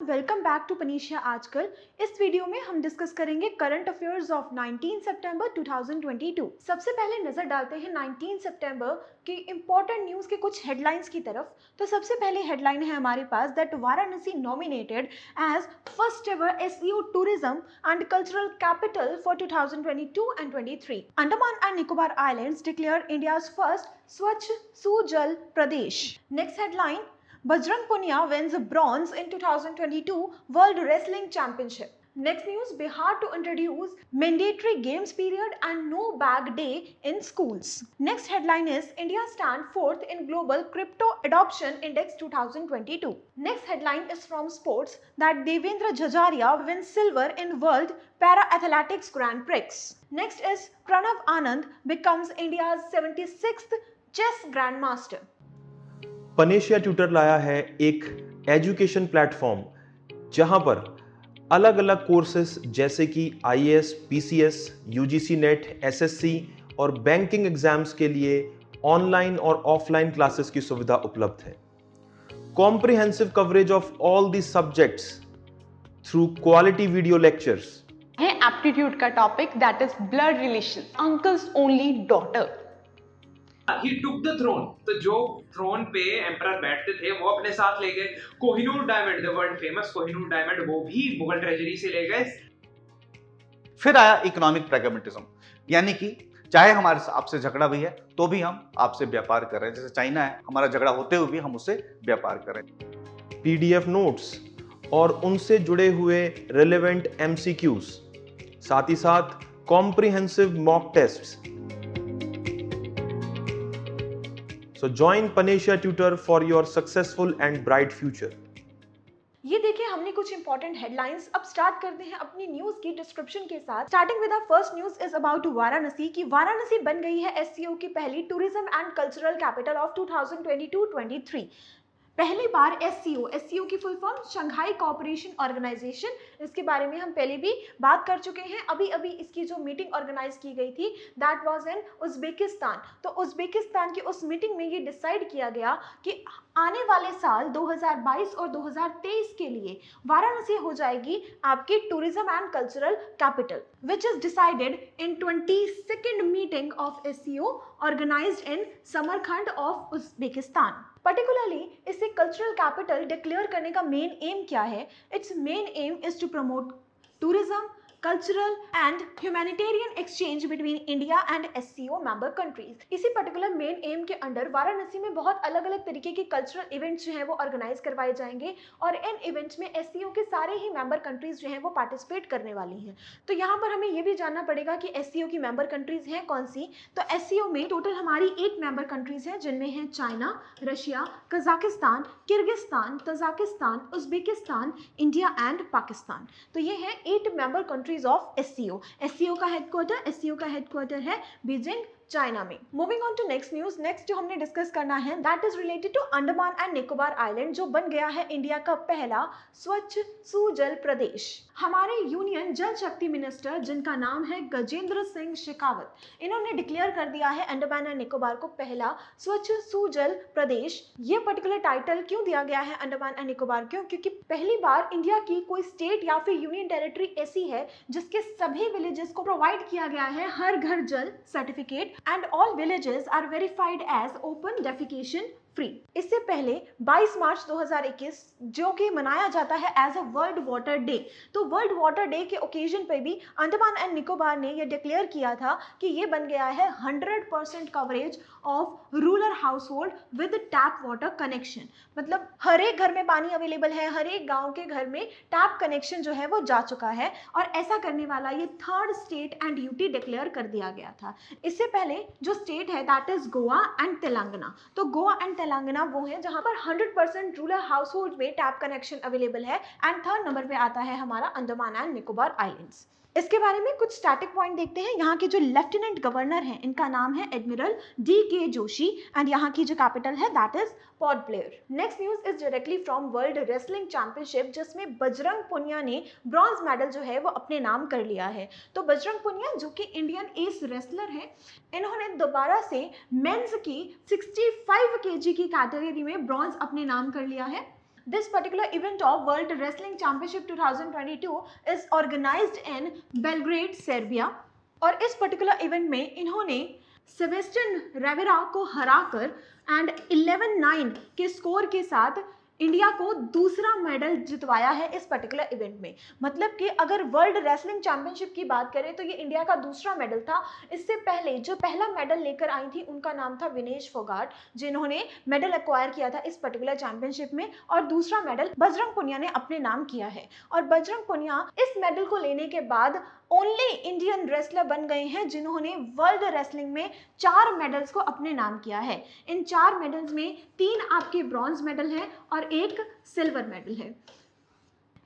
Welcome back to Panacea आजकल। इस video में हम डिस्कस करेंगे करंट अफेयर्स ऑफ 19 सितंबर 2022। सबसे पहले नजर डालते हैं 19 सितंबर की इंपॉर्टेंट न्यूज के कुछ हेडलाइंस की तरफ। तो सबसे पहले हेडलाइन है हमारे पास that Varanasi nominated as first ever SCO tourism and cultural capital for 2022 and 23। Andaman and Nicobar islands declare India's first Swachh Sujal Pradesh. Next headline, Bajrang Punia wins bronze in 2022 World Wrestling Championship. Next news, Bihar to introduce mandatory games period and no bag day in schools. Next headline is India stand fourth in global crypto adoption index 2022. Next headline is from sports that Devendra Jhajaria wins silver in World Para Athletics Grand Prix. Next is Pranav Anand becomes India's 76th chess grandmaster. Panacea tutor लाया है एक education platform जहां पर अलग अलग courses जैसे कि IAS, PCS, UGC net, SSC और बैंकिंग एग्जाम्स के लिए ऑनलाइन और ऑफलाइन क्लासेस की सुविधा उपलब्ध है। Comprehensive coverage of all the subjects through quality video lectures है। एप्टीट्यूड का topic that is blood relation, uncles only daughter. He took the throne, तो जो थ्रोन पे एम्परर बैठते थे वो अपने साथ ले गए। Kohinoor diamond, the world famous Kohinoor diamond, वो भी मुगल ट्रेजरी से ले गए। फिर आया इकोनॉमिक प्रैग्मेटिज्म, यानी कि चाहे हमारे आपसे झगड़ा भी है तो भी हम आपसे व्यापार कर रहे हैं। जैसे चाइना है, हमारा झगड़ा होते हुए भी हम उससे व्यापार कर रहे हैं। पीडीएफ नोट्स और उनसे जुड़े हुए रिलेवेंट एमसीक्यूज, साथ ही साथ comprehensive mock tests. So join Panesia Tutor for your successful and bright future. ये देखिए हमने कुछ इंपॉर्टेंट हेडलाइंस। अब स्टार्ट करते हैं अपनी न्यूज की डिस्क्रिप्शन के साथ। Starting with the first news is about Varanasi की वाराणसी बन गई है एससीओ की पहली tourism and cultural capital of 2022-23। पहली बार एससीओ की full form Shanghai cooperation organisation, इसके बारे में हम पहले भी बात कर चुके हैं। अभी अभी इसकी जो मीटिंग ऑर्गेनाइज की गई थी दैट वाज इन उज्बेकिस्तान। तो उज्बेकिस्तान की उस मीटिंग में ये डिसाइड किया गया कि आने वाले साल 2022 और 2023 के लिए वाराणसी हो जाएगी आपकी tourism and cultural capital, which is decided in 22nd meeting of SCO organised in Samarkand of Uzbekistan. Particularly इसे कल्चरल कैपिटल डिक्लेयर करने का मेन एम क्या है? It's main aim is to promote tourism, cultural and humanitarian exchange between India and SCO member countries। इसी particular main M के under Varanasi में बहुत अलग अलग तरीके के कल्चरल इवेंट्स जो हैं वो ऑर्गेनाइज करवाए जाएंगे और इन इवेंट्स में SCO के सारे ही मेंबर कंट्रीज जो हैं वो पार्टिसिपेट करने वाली हैं। तो यहाँ पर हमें ये भी जानना पड़ेगा कि SCO की मेंबर कंट्रीज हैं कौन सी। तो SCO में टोटल हमारी 8 मेंबर कंट्रीज हैं, जिनमें हैं China, Russia, Kazakhstan, Kyrgyzstan, Tajikistan, Uzbekistan, India and Pakistan. तो ये है 8 member countries of SCO. SCO का हेडक्वार्टर है बीजिंग, चाइना में। Moving on to next news. Next जो हमने डिस्कस करना है that is related to Andaman and Nicobar island, जो बन गया है इंडिया का पहला स्वच्छ सुजल प्रदेश। हमारे यूनियन जल शक्ति मिनिस्टर, जिनका नाम है गजेंद्र सिंह शेखावत, इन्होंने डिक्लेयर कर दिया है अंडमान एंड निकोबार को पहला स्वच्छ सुजल प्रदेश। ये पर्टिकुलर टाइटल क्यों दिया गया है अंडमान एंड निकोबार को? क्योंकि पहली बार इंडिया की कोई स्टेट या फिर यूनियन टेरिटरी ऐसी है जिसके सभी विलेजेस को प्रोवाइड किया गया है हर घर जल certificate and all villages are verified as open defecation free। इससे पहले 22 मार्च 2021 जो कि मनाया जाता है as a world water day, तो वर्ल्ड वाटर डे के ओकेजन पे भी अंडमान एंड निकोबार ने यह डिक्लेयर किया था कि ये बन गया है 100% coverage of rural house hold with tap water connection. मतलब हर एक घर में पानी अवेलेबल है, हर एक गाँव के घर में टैप कनेक्शन जो है वो जा चुका है और ऐसा करने वाला ये 3rd state and UT declare कर दिया गया था। इससे पहले जो स्टेट है that is Goa and Telangana. तो गोवा एंड तेलंगाना वो है जहां पर 100% रूरल हाउस होल्ड में टैप कनेक्शन अवेलेबल है एंड 3rd नंबर पे आता है हमारा अंडमान एंड निकोबार आइलैंड्स। इसके बारे में कुछ स्टैटिक पॉइंट देखते हैं। यहाँ के जो लेफ्टिनेंट गवर्नर हैं इनका नाम है एडमिरल DK जोशी एंड यहाँ की जो कैपिटल है that is port Blair. Next news is directly from world wrestling championship, जिसमें बजरंग पुनिया ने ब्रॉन्ज मेडल जो है वो अपने नाम कर लिया है। तो बजरंग पुनिया जो कि इंडियन एस रेसलर है, इन्होंने दोबारा से मेंस की 65 kg की कैटेगरी में ब्रॉन्ज अपने नाम कर लिया है। This particular event of World Wrestling Championship 2022 is organized in Belgrade, Serbia. और इस पर्टिकुलर इवेंट में इन्होंने सेबेस्टियन रेवेरा को हराकर एंड 11-9 के स्कोर के साथ इंडिया को दूसरा मेडल जितवाया है इस पर्टिकुलर इवेंट में। मतलब कि अगर वर्ल्ड रेसलिंग चैंपियनशिप की बात करें तो ये इंडिया का दूसरा मेडल था। इससे पहले जो पहला मेडल लेकर आई थी उनका नाम था विनेश फोगाट, जिन्होंने मेडल एक्वायर किया था इस पर्टिकुलर चैंपियनशिप में, और दूसरा मेडल बजरंग पुनिया ने अपने नाम किया है। और बजरंग पुनिया इस मेडल को लेने के बाद ओनली इंडियन रेसलर बन गए हैं जिन्होंने वर्ल्ड रेसलिंग में 4 मेडल्स को अपने नाम किया है। इन 4 मेडल्स में 3 आपके ब्रॉन्ज मेडल हैं और 1 सिल्वर मेडल है।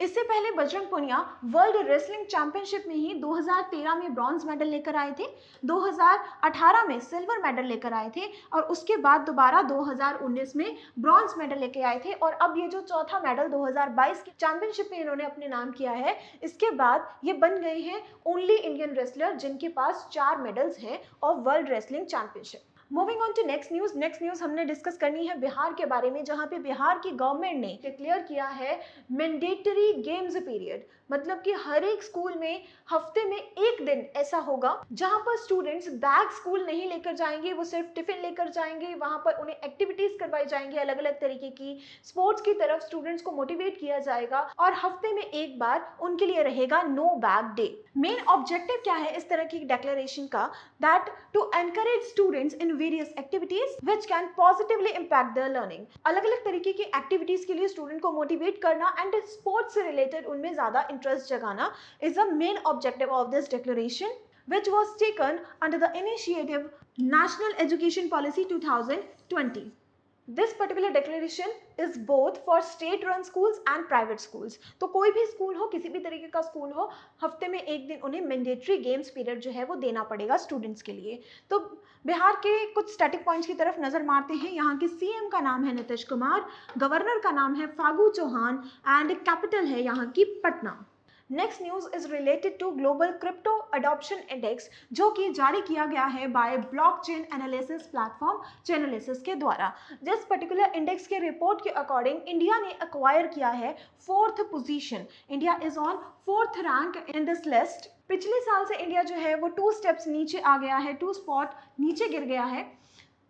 इससे पहले Bajrang Punia world wrestling championship में ही 2013 में ब्रॉन्ज मेडल लेकर आए थे, 2018 में सिल्वर मेडल लेकर आए थे और उसके बाद दोबारा 2019 में ब्रॉन्ज मेडल लेकर आए थे। और अब ये जो चौथा मेडल 2022 की चैंपियनशिप में इन्होंने अपने नाम किया है, इसके बाद ये बन गए हैं ओनली इंडियन रेसलर जिनके पास 4 मेडल्स हैं of world wrestling championship. Moving on to next news हमने डिस्कस करनी है बिहार के बारे में, जहां पे बिहार की गवर्नमेंट ने डिक्लेयर किया है मैंडेटरी गेम्स पीरियड। मतलब कि हर एक स्कूल में हफ्ते में एक दिन ऐसा होगा जहां पर स्टूडेंट्स बैग स्कूल नहीं लेकर जाएंगे, वो सिर्फ टिफिन लेकर जाएंगे। वहां पर उन्हें एक्टिविटीज करवाई जाएंगी अलग अलग तरीके की, स्पोर्ट्स की तरफ स्टूडेंट्स को मोटिवेट किया जाएगा और हफ्ते में एक बार उनके लिए रहेगा no bag day. Main objective क्या है इस तरह की डिक्लेरेशन का? That to encourage students in various activities which can positively impact their learning. अलग अलग तरीके की एक्टिविटीज के लिए स्टूडेंट को मोटिवेट करना एंड स्पोर्ट्स से रिलेटेड उनमें ज्यादा इंटरेस्ट जगाना is the main objective of this declaration, which was taken under the initiative National Education Policy 2020. This particular declaration is both for state run schools and private schools. तो कोई भी school हो, किसी भी तरीके का स्कूल हो, हफ्ते में एक दिन उन्हें मैंडेटरी गेम्स पीरियड जो है वो देना पड़ेगा स्टूडेंट्स के लिए। तो बिहार के कुछ स्टैटिक पॉइंट्स की तरफ नजर मारते हैं। यहाँ के सीएम का नाम है नीतीश कुमार, गवर्नर का नाम है फागू चौहान एंड कैपिटल है यहाँ की Patna. Next news is related to global crypto adoption index, जो कि जारी किया गया है by blockchain analysis platform Chainalysis के द्वारा। जिस पर्टिकुलर इंडेक्स के रिपोर्ट के अकॉर्डिंग इंडिया ने एक्वायर किया है 4th position. India is on 4th rank in this list. पिछले साल से इंडिया जो है वो 2 स्टेप्स नीचे आ गया है, 2 स्पॉट नीचे गिर गया है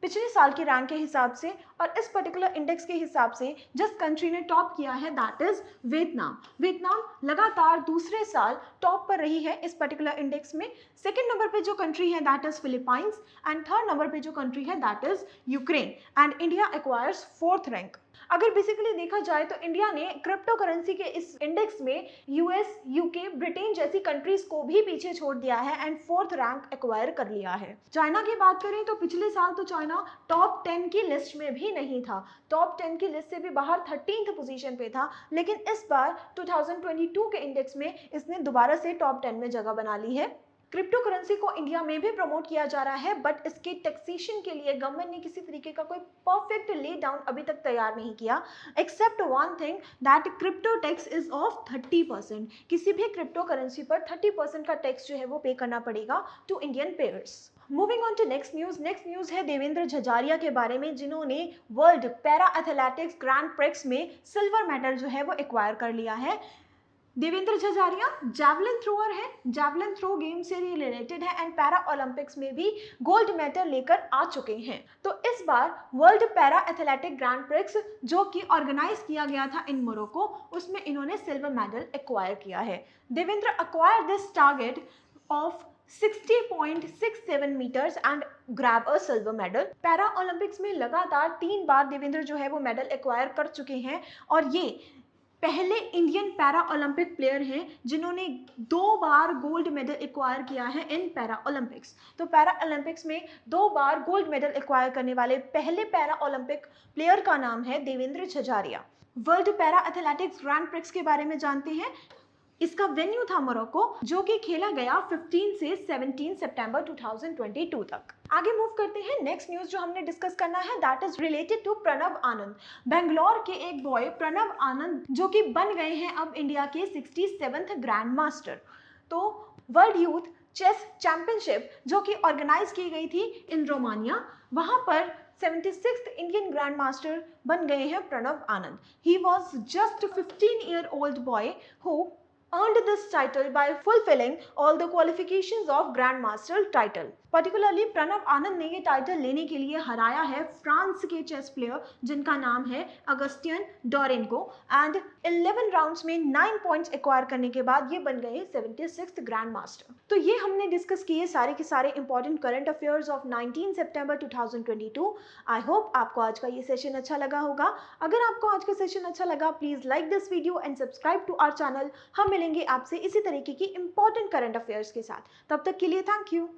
पिछले साल की रैंक के हिसाब से। और इस पर्टिकुलर इंडेक्स के हिसाब से जिस कंट्री ने टॉप किया है दैट इज वियतनाम। वियतनाम लगातार दूसरे साल टॉप पर रही है इस पर्टिकुलर इंडेक्स में। सेकंड नंबर पे जो कंट्री है that is Philippines and third number पे जो कंट्री है that is Ukraine and India acquires 4th rank. अगर बेसिकली देखा जाए तो इंडिया ने क्रिप्टो करेंसी के इस इंडेक्स में यूएस, यूके, ब्रिटेन जैसी कंट्रीज को भी पीछे छोड़ दिया है एंड 4th रैंक एक्वायर कर लिया है। चाइना की बात करें तो पिछले साल तो चाइना टॉप 10 की लिस्ट में भी नहीं था, टॉप 10 की लिस्ट से भी बाहर 13th पोजीशन पे था। लेकिन इस बार 2022 के इंडेक्स में इसने दोबारा से टॉप 10 में जगह बना ली है। क्रिप्टो करेंसी को इंडिया में भी प्रमोट किया जा रहा है, बट इसके टैक्सेशन के लिए गवर्नमेंट ने किसी तरीके का कोई परफेक्ट ले डाउन अभी तक तैयार नहीं किया, except one thing that crypto tax is of 30%। किसी भी क्रिप्टो करेंसी पर 30% का टैक्स जो है वो पे करना पड़ेगा to Indian payers. Moving on to next news है देवेंद्र झझारिया के बारे में, जिन्होंने world para athletics grand prix में सिल्वर मेडल जो है वो एक्वायर कर लिया है। देवेंद्र झझारिया जैवलिन थ्रोअर है, जैवलिन थ्रो गेम से रिलेटेड है एंड पैरा ओलंपिक्स में भी गोल्ड मेडल लेकर आ चुके हैं। तो इस बार world para athletic grand prix जो कि ऑर्गेनाइज किया गया था इन मोरक्को, उसमें इन्होंने सिल्वर मेडल एक्वायर किया है। Devendra acquire this target of 60.67 meters and grab a silver medal। Para Olympics में लगातार 3 बार देवेंद्र जो है वो मेडल एक्वायर कर चुके हैं और ये पहले इंडियन पैरा ओलंपिक प्लेयर हैं जिन्होंने 2 बार गोल्ड मेडल एक्वायर किया है इन पैरा ओलंपिक्स। तो पैरा ओलंपिक्स में 2 बार गोल्ड मेडल एक्वायर करने वाले पहले पैरा ओलंपिक प्लेयर का नाम है Devendra Jhajharia. World para athletics grand prix के बारे में जानते हैं। इसका वेन्यू था मोरक्को, जो कि खेला गया 15 से 17 सितंबर 2022 तक। आगे मूव करते हैं। नेक्स्ट न्यूज जो हमने डिस्कस करना है that is related to Pranav Anand. Bangalore के एक बॉय प्रणव आनंद जो कि बन गए हैं अब इंडिया के 67th ग्रैंड मास्टर। तो वर्ल्ड यूथ चेस चैंपियनशिप जो कि ऑर्गेनाइज की गई थी इन रोमानिया, वहां पर 76th इंडियन ग्रैंड मास्टर बन गए हैं Pranav Anand. He was just 15-year-old boy who earned this title by fulfilling all the qualifications of Grandmaster title. Particularly Pranav Anand ने ये टाइटल लेने के लिए हराया है फ्रांस के चेस प्लेयर जिनका नाम है अगस्टियन डोरेन को, एंड 11 राउंड्स में 9 पॉइंट्स एक्वायर करने के बाद ये बन गए 76th ग्रैंड मास्टर। तो ये हमने डिस्कस किए सारे के सारे important current affairs of 19 September 2022। I hope आपको आज का ये सेशन अच्छा लगा होगा। अगर आपको आज का सेशन अच्छा लगा, please like this video and subscribe to our channel. हम मिलेंगे आपसे इसी तरीके की इंपॉर्टेंट करंट अफेयर्स के साथ। तब तक के लिए थैंक यू।